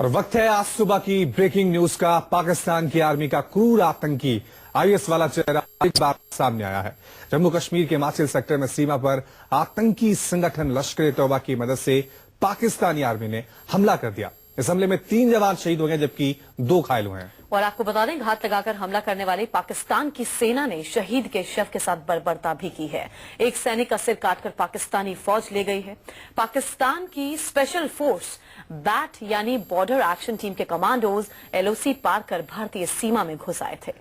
और वक्त है आज सुबह की ब्रेकिंग न्यूज का। पाकिस्तान की आर्मी का क्रूर आतंकी आईएस वाला चेहरा एक बार सामने आया है। जम्मू कश्मीर के माचिल सेक्टर में सीमा पर आतंकी संगठन लश्कर-ए-तौबा की मदद से पाकिस्तानी आर्मी ने हमला कर दिया। इस हमले में 3 जवान शहीद हो गए जबकि 2 घायल हुए हैं। और आपको बता दें, घात लगाकर हमला करने वाले पाकिस्तान की सेना ने शहीद के शव के साथ बर्बरता भी की है। एक सैनिक का सिर काटकर पाकिस्तानी फौज ले गई है। पाकिस्तान की स्पेशल फोर्स बैट यानी बॉर्डर एक्शन टीम के कमांडोज एलओसी पार कर भारतीय सीमा में घुस आए थे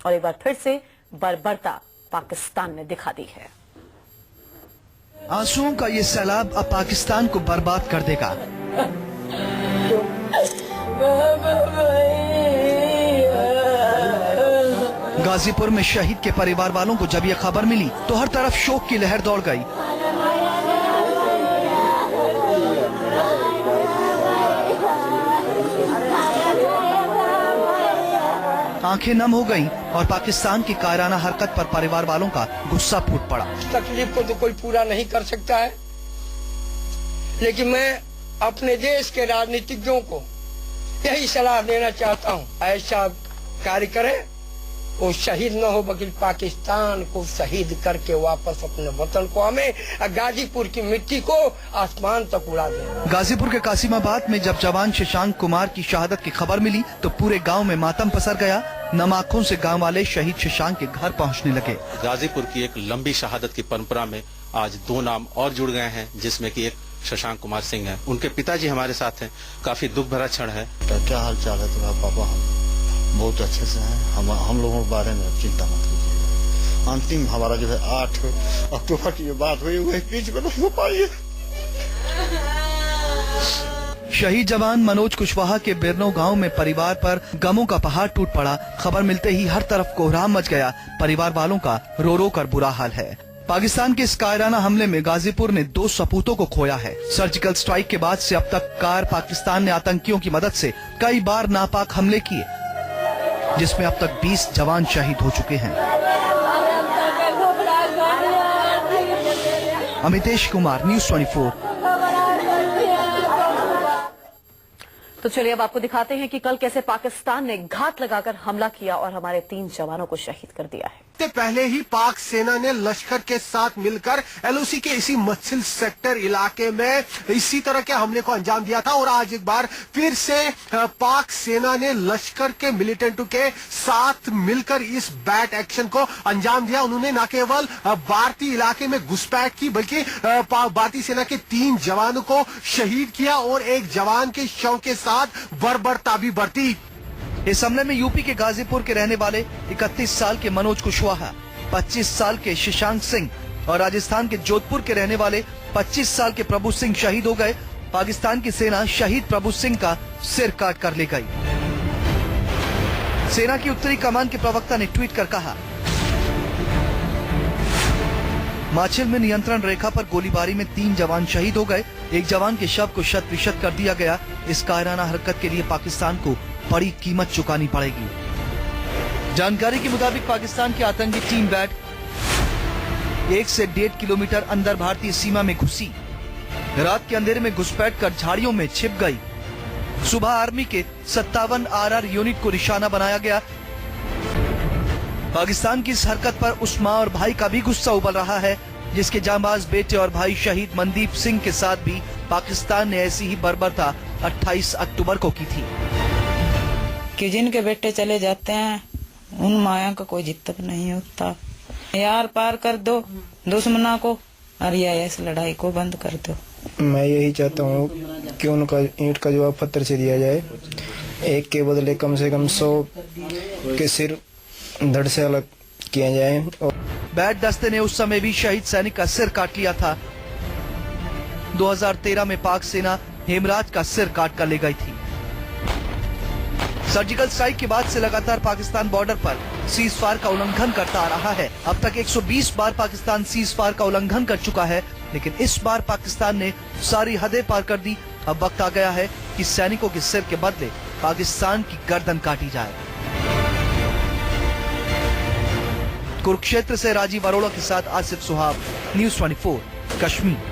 और एक बार फिर से बर्बरता पाकिस्तान ने दिखा दी है। आंसुओं का ये सैलाब अब पाकिस्तान को बर्बाद कर देगा। गाजीपुर में शहीद के परिवार वालों को जब यह खबर मिली तो हर तरफ शोक की लहर दौड़ गई। आंखें नम हो गईं और पाकिस्तान की कायराना हरकत पर परिवार वालों का गुस्सा फूट पड़ा। तकलीफ को तो कोई पूरा नहीं कर सकता है, लेकिन मैं अपने देश के राजनीतिज्ञों को यही सलाह देना चाहता हूँ, ऐसा कार्य करें वो शहीद न हो बल्कि पाकिस्तान को शहीद करके वापस अपने वतन को हमें गाजीपुर की मिट्टी को आसमान तक उड़ा दें। गाजीपुर के कासिमाबाद में जब जवान शशांक कुमार की शहादत की खबर मिली तो पूरे गांव में मातम पसर गया। नम आंखों से गांव वाले शहीद शशांक के घर पहुंचने लगे। गाजीपुर की एक लंबी शहादत की परंपरा में आज 2 नाम और जुड़ गए हैं, जिसमें कि एक शशांक कुमार सिंह है। उनके पिताजी हमारे साथ हैं। काफी दुख भरा क्षण है। क्या हाल चाल है तुम्हारा पापा? हम बहुत अच्छे से हैं। हम लोगों के बारे में चिंता मत कीजिए। अंतिम हमारा जो है 8 अक्टूबर की जो बात हुई वो बीच में नहीं हो पाई है। शहीद जवान मनोज कुशवाहा के बिरनो गांव में परिवार पर गमों का पहाड़ टूट पड़ा। खबर मिलते ही हर तरफ कोहराम मच गया। परिवार वालों का रो रो कर बुरा हाल है। पाकिस्तान के इस कायराना हमले में गाजीपुर ने 2 सपूतों को खोया है। सर्जिकल स्ट्राइक के बाद से अब तक पाकिस्तान ने आतंकियों की मदद से कई बार नापाक हमले किए, जिसमें अब तक 20 जवान शहीद हो चुके हैं। अमितेश कुमार, न्यूज़ 24। तो चलिए अब आपको दिखाते हैं कि कल कैसे पाकिस्तान ने घात लगाकर हमला किया और हमारे 3 जवानों को शहीद कर दिया है। पहले ही पाक सेना ने लश्कर के साथ मिलकर एलओसी के इसी मचिल सेक्टर इलाके में इसी तरह के हमले को अंजाम दिया था और आज एक बार फिर से पाक सेना ने लश्कर के मिलिटेंटों के साथ मिलकर इस बैट एक्शन को अंजाम दिया। उन्होंने न केवल भारतीय इलाके में घुसपैठ की बल्कि भारतीय सेना के 3 जवानों को शहीद किया और एक जवान के शव के साथ बर्बरता भी बरती। इस हमले में यूपी के गाजीपुर के रहने वाले 31 साल के मनोज कुशवाहा, 25 साल के शशांक सिंह और राजस्थान के जोधपुर के रहने वाले 25 साल के प्रभु सिंह शहीद हो गए। पाकिस्तान की सेना शहीद प्रभु सिंह का सिर काट कर ले गई। सेना की उत्तरी कमान के प्रवक्ता ने ट्वीट कर कहा, माचिल में नियंत्रण रेखा पर गोलीबारी में 3 जवान शहीद हो गए। एक जवान के शव को शत-विशत कर दिया गया। इस कायराना हरकत के लिए पाकिस्तान को बड़ी कीमत चुकानी पड़ेगी। जानकारी के मुताबिक पाकिस्तान की आतंकी टीम बैट 1 से 1.5 किलोमीटर अंदर भारतीय सीमा में घुसी। रात के अंधेरे में घुसपैठ कर झाड़ियों में छिप गई। सुबह आर्मी के 57 RR यूनिट को निशाना बनाया गया। पाकिस्तान की इस हरकत पर उस मां और भाई का भी गुस्सा उबल रहा है, जिसके जांबाज बेटे और भाई शहीद मनदीप सिंह के साथ भी पाकिस्तान ने ऐसी ही बर्बरता 28 अक्टूबर को की थी। कि जिनके बेटे चले जाते हैं उन माया का कोई जिक्र नहीं होता। यार पार कर दो दुश्मना को और ये इस लड़ाई को बंद कर दो। मैं यही चाहता हूँ कि उनका ईंट का जवाब पत्थर से दिया जाए। एक के बदले कम से कम 100 के सिर धड़ से अलग किया जाए। बैट दस्ते ने उस समय भी शहीद सैनिक का सिर काट लिया था। 2013 में पाक सेना हेमराज का सिर काट कर ले गई थी। सर्जिकल स्ट्राइक के बाद से लगातार पाकिस्तान बॉर्डर पर सीज फायर का उल्लंघन करता आ रहा है। अब तक 120 बार पाकिस्तान सीज फायर का उल्लंघन कर चुका है, लेकिन इस बार पाकिस्तान ने सारी हदें पार कर दी। अब वक्त आ गया है कि सैनिकों के सिर के बदले पाकिस्तान की गर्दन काटी जाए। कुरुक्षेत्र से राजीव अरोड़ा के साथ आसिफ सुहाब, न्यूज़ 24 कश्मीर।